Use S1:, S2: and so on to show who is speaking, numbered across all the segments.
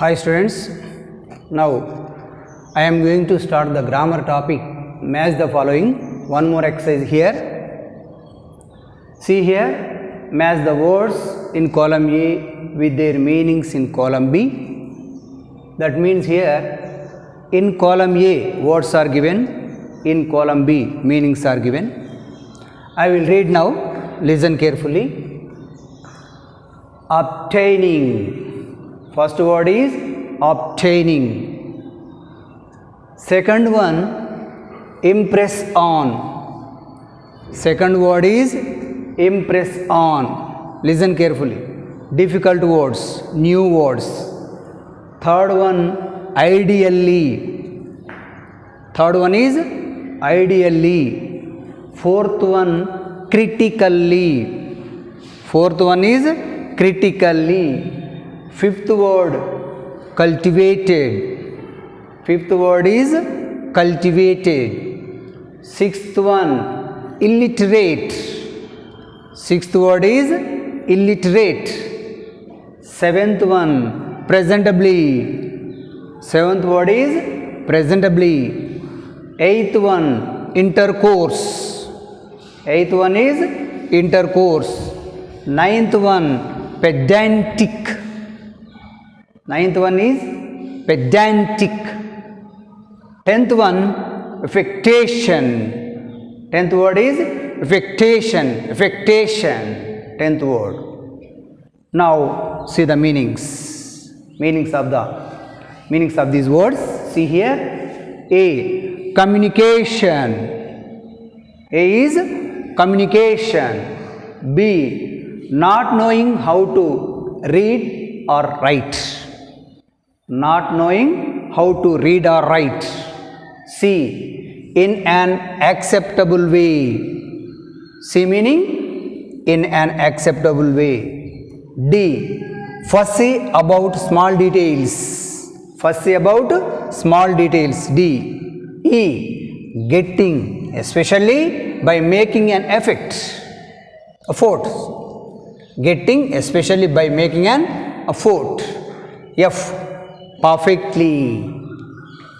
S1: Hi students, now I am going to start the grammar topic. Match the following. One more exercise here. See here, match the words in column A with their meanings in column B. That means here in column A words are given, in column B meanings are given. I will read now, listen carefully. Obtaining. First word is obtaining. Second one, impress on. Second word is impress on. Listen carefully. Difficult words, new words. Third one, ideally. Third one is ideally. Fourth one, critically. Fourth one is critically. Fifth word, cultivated. Fifth word is cultivated. Sixth one, illiterate. Sixth word is illiterate. Seventh one, presentably. Seventh word is presentably. Eighth one, intercourse. Eighth one is intercourse. Ninth one, pedantic. Ninth one is pedantic. Tenth one, affectation. Tenth word is affectation. Affectation. Tenth word. Now see the meanings. Meanings of these words. See here. A, communication. A is communication. B, not knowing how to read or write. Not knowing how to read or write. C, in an acceptable way. C meaning in an acceptable way. D, fussy about small details. Fussy about small details. D. E, getting, especially by making an effort. Getting, especially by making an effort. F, perfectly.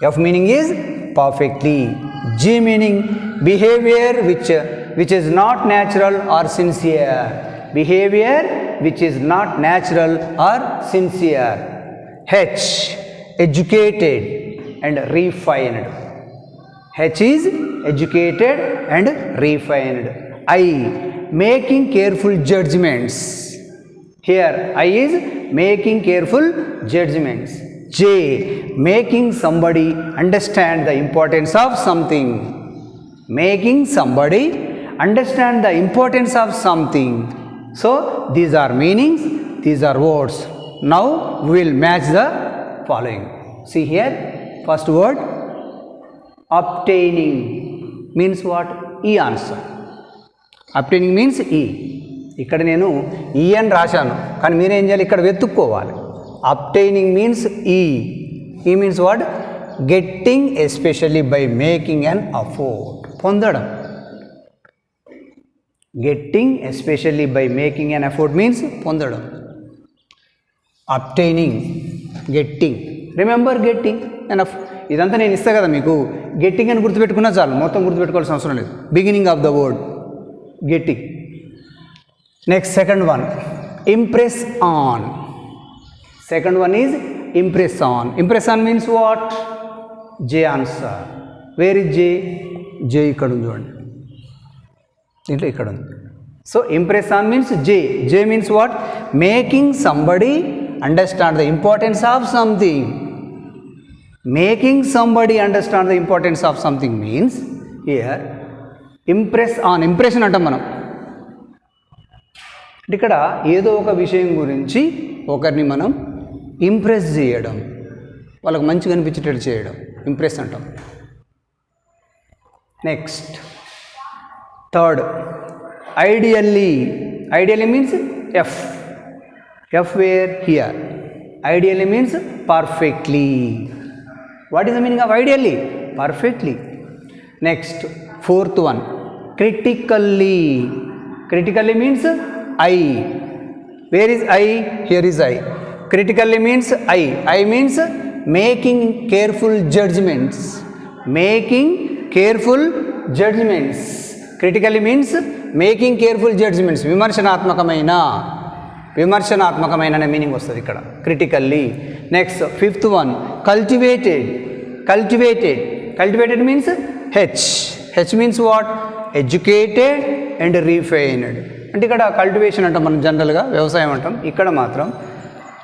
S1: F meaning is perfectly. G meaning behavior which is not natural or sincere. Behavior which is not natural or sincere. H, educated and refined. H is educated and refined. I, making careful judgments. Here I is making careful judgments. J, making somebody understand the importance of something. Making somebody understand the importance of something. So these are meanings, these are words. Now we will match the following. See here, first word, obtaining means what? E answer. Obtaining means E. ఇక్కడ నేను ఈ అని రాశాను, కానీ మీరేం చేయాలి, ఇక్కడ వెతుక్కోవాలి. అబ్టైనింగ్ means E. E means what? Getting especially by making an effort. పొందడం. Getting especially by making an effort means పొందడం. Obtaining, getting. Remember getting enough. ఇదంతా నేను ఇస్తా కదా మీకు. గెట్టింగ్ అని గుర్తుపెట్టుకున్నా చాలు, మొత్తం గుర్తుపెట్టుకోవాల్సిన అవసరం లేదు. Beginning of the word getting. Next, second one, impress on. Second one is impress on. Impress on means what? J answer. Where is J? J ikkada undi chudandi. Dintlo ikkada undi. So impress on means J. J means what? Making somebody understand the importance of something. Making somebody understand the importance of something means here impress on. Impression antam manam. ఇక్కడ ఏదో ఒక విషయం గురించి ఒకరిని మనం impress చేయడం, వాళ్ళకు మంచిగా అనిపించేటట్టు చేయడం ఇంప్రెస్ అంటాం. Next third, ideally. Ideally means F. F where? Here. Ideally means perfectly. What is the meaning of ideally? Perfectly. Next fourth one, critically. Critically means I. Where is I? Here is I. critically means I means making careful judgments. Making careful judgments. Critically means making careful judgments. విమర్శనాత్మకమైన అనే meaning వస్తుంది ఇక్కడ critically. Next fifth one cultivated means H means what? Educated and refined. అంటే ఇక్కడ cultivation అంటాం మనం జనరల్గా, వ్యవసాయం అంటాం. ఇక్కడ మాత్రం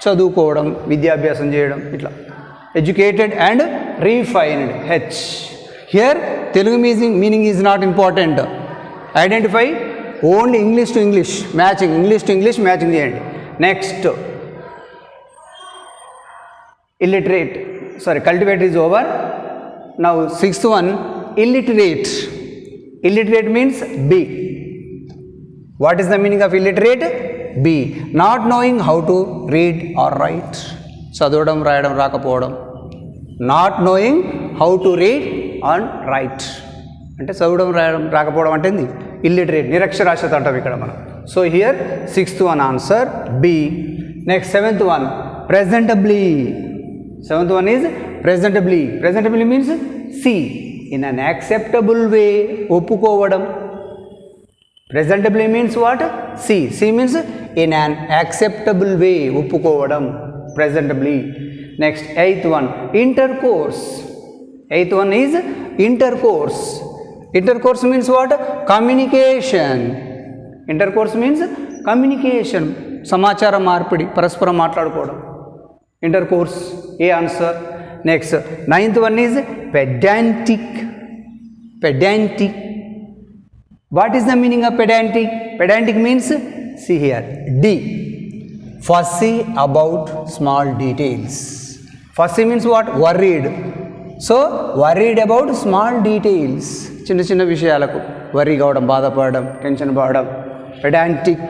S1: చదువుకోవడం, విద్యాభ్యాసం చేయడం, ఇట్లా educated and refined H. Here Telugu meaning is not important. Identify only English to English matching చేయండి. Next cultivate is over. Now sixth one illiterate means B. What is the meaning of illiterate? B. Not knowing how to read or write. చదవడం రాయడం రాకపోవడం. Not knowing how to read and right అంటే చదవడం రాయడం రాకపోవడం అంటే illiterate, నిరక్షరాస్యత అంటాం ఇక్కడ మనం. So here sixth one answer B. Next seventh one presentably. Seventh one is presentably means C. In an acceptable way, ఒప్పుకోవడం. Presentably means what? C means in an acceptable way, ఒప్పుకోవడం presentably. Next eighth one intercourse. Eighth one is intercourse. Intercourse means what? Communication. Intercourse means communication, సమాచార మార్పిడి, పరస్పరం మాట్లాడుకోవడం. Intercourse A answer. Next ninth one is pedantic. What is the meaning of pedantic? పెడాంటిక్ means see here D. Fussy about small details. Fussy means what? Worried. So worried about small details. చిన్న విషయాలకు worry కావడం, బాధపడడం, tension పడడం. Pedantic.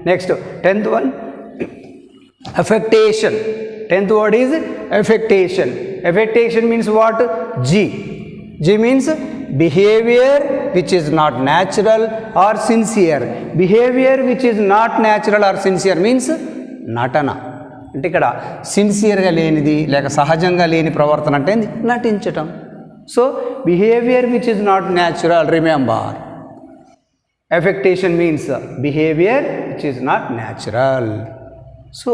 S1: Next 10th one affectation. 10th word is affectation. Affectation means what? G means behavior which is not natural or sincere. Behavior which is not natural or sincere means నటన. అంటే ఇక్కడ సిన్సియర్గా లేనిది లేక సహజంగా లేని ప్రవర్తన అంటే నటించటం. So behaviour which is not natural. Remember, affectation means behaviour which is not natural. So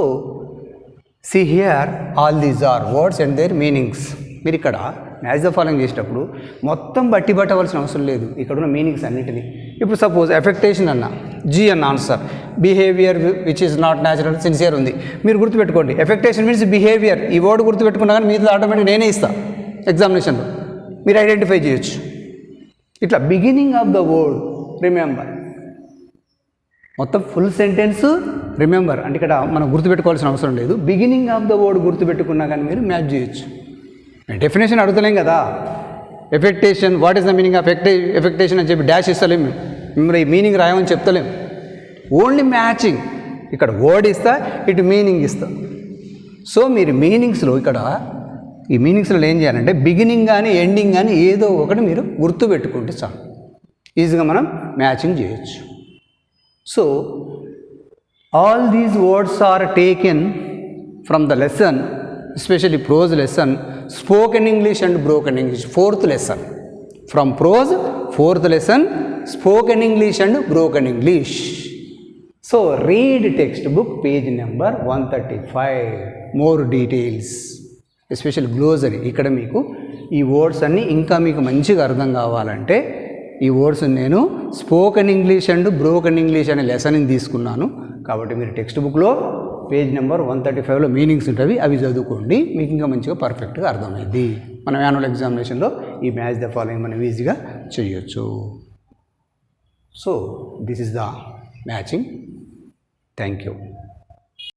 S1: see here all these are words and their meanings. మీరు ఇక్కడ మ్యాచ్ ద ఫాలోయింగ్ చేసేటప్పుడు మొత్తం బట్టి పట్టవలసిన అవసరం లేదు, ఇక్కడ ఉన్న మీనింగ్స్ అన్నిటినీ. ఇప్పుడు సపోజ్ ఎఫెక్టేషన్ అన్న జీ అన్న answer, behaviour which is not natural, sincere ఉంది. మీరు గుర్తుపెట్టుకోండి, ఎఫెక్టేషన్ మీన్స్ బిహేవియర్. ఈ వర్డ్ గుర్తుపెట్టుకున్నా కానీ మీతో ఆటోమేటిక్ నేనే ఇస్తాను ఎగ్జామినేషన్లో, మీరు ఐడెంటిఫై చేయొచ్చు. ఇట్లా beginning of the word remember, మొత్తం ఫుల్ సెంటెన్స్ రిమెంబర్. అంటే ఇక్కడ మనం గుర్తుపెట్టుకోవాల్సిన అవసరం లేదు, బిగినింగ్ ఆఫ్ ద వర్డ్ గుర్తుపెట్టుకున్నా కానీ మీరు మ్యాచ్ చేయొచ్చు. డెఫినేషన్ అడుగుతలేం కదా, affectation what is the meaning of affectation అని చెప్పి డాష్ ఇస్తలేము, మిమ్మల్ని ఈ మీనింగ్ రాయమని చెప్తలేము. ఓన్లీ మ్యాచింగ్, ఇక్కడ వర్డ్ ఇస్తా, ఇటు మీనింగ్ ఇస్తా. సో మీరు మీనింగ్స్లో ఇక్కడ ఈ మీనింగ్స్లో ఏం చేయాలంటే బిగినింగ్ కానీ ఎండింగ్ కానీ ఏదో ఒకటి మీరు గుర్తుపెట్టుకుంటే చాలు, ఈజీగా మనం మ్యాచింగ్ చేయొచ్చు. So all these words are taken from the lesson, especially prose lesson, spoken English and broken English, 4th lesson. From prose 4th lesson, spoken English and broken English. So read textbook page number 135, more details, especially glossary. ఇక్కడ మీకు ఈ words అన్నీ ఇంకా మీకు మంచిగా అర్థం కావాలంటే ఈ వర్డ్స్ నేను spoken English and broken English అనే లెసన్ని తీసుకున్నాను. కాబట్టి మీరు టెక్స్ట్ బుక్లో పేజ్ నెంబర్ 135లో మీనింగ్స్ ఉంటుంది, అవి చదువుకోండి, మీకు ఇంకా మంచిగా పర్ఫెక్ట్గా అర్థమైంది. మనం యాన్యువల్ ఎగ్జామినేషన్లో ఈ మ్యాచ్ ద ఫాలోయింగ్ మనం ఈజీగా చేయొచ్చు. So this is the matching. Thank you.